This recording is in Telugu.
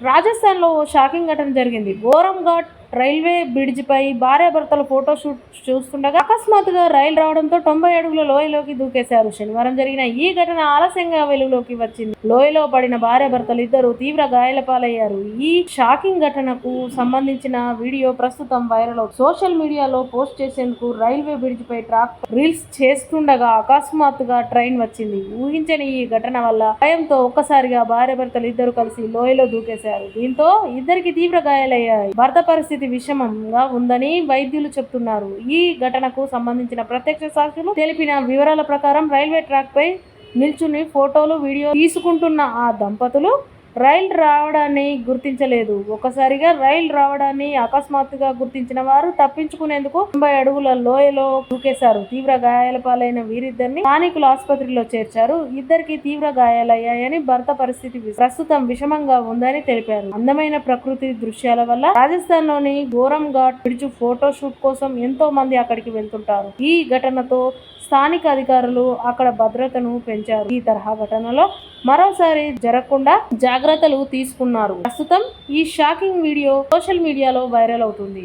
రాజస్థాన్ లో ఓ షాకింగ్ ఘటన జరిగింది. ఘోరంఘాట్ రైల్వే బ్రిడ్జ్ పై భార్యాభర్తల ఫోటో షూట్ చూస్తుండగా అకస్మాత్తుగా రైలు రావడంతో 90 అడుగుల లోయలోకి దూకేశారు. శనివారం జరిగిన ఈ ఘటన ఆలస్యంగా వెలుగులోకి వచ్చింది. లోయలో పడిన భార్యాభర్తలు ఇద్దరు తీవ్ర గాయాల పాలయ్యారు. ఈ షాకింగ్ ఘటనకు సంబంధించిన వీడియో ప్రస్తుతం వైరల్ అవుతుంది. సోషల్ మీడియాలో పోస్ట్ చేసేందుకు రైల్వే బ్రిడ్జ్ పై ట్రాక్ రీల్స్ చేస్తుండగా అకస్మాత్తుగా ట్రైన్ వచ్చింది. ఊహించని ఈ ఘటన వల్ల భయంతో ఒక్కసారిగా భార్యాభర్తలు ఇద్దరు కలిసి లోయలో దూకేశారు. దీంతో ఇద్దరికి తీవ్ర గాయాలయ్యాయి. భర్త పరిస్థితి విషమంగా ఉందని వైద్యులు చెబుతున్నారు. ఈ ఘటనకు సంబంధించిన ప్రత్యక్ష సాక్షులు తెలిపిన వివరాల ప్రకారం రైల్వే ట్రాక్ పై నిల్చుని ఫోటోలు, వీడియో తీసుకుంటున్న ఆ దంపతులు రైలు రావడాన్ని గుర్తించలేదు. ఒక్కసారిగా రైలు రావడాన్ని అకస్మాత్తుగా గుర్తించిన వారు తప్పించుకునేందుకు 90 అడుగుల లోయలో దూకేశారు. తీవ్ర గాయాల పాలైన వీరిద్దరిని స్థానికులు ఆసుపత్రిలో చేర్చారు. ఇద్దరికి తీవ్ర గాయాలయ్యాయని, భర్త పరిస్థితి ప్రస్తుతం విషమంగా ఉందని తెలిపారు. అందమైన ప్రకృతి దృశ్యాల వల్ల రాజస్థాన్ లోని ఘోరంఘాట్ బ్రిడ్జ్ ఫోటో షూట్ కోసం ఎంతో మంది అక్కడికి వెళ్తుంటారు. ఈ ఘటనతో స్థానిక అధికారులు అక్కడ భద్రతను పెంచారు. ఈ తరహా ఘటనలో మరోసారి జరగకుండా జాగ్రత్తలు తీసుకున్నారు. ప్రస్తుతం ఈ షాకింగ్ వీడియో సోషల్ మీడియాలో వైరల్ అవుతుంది.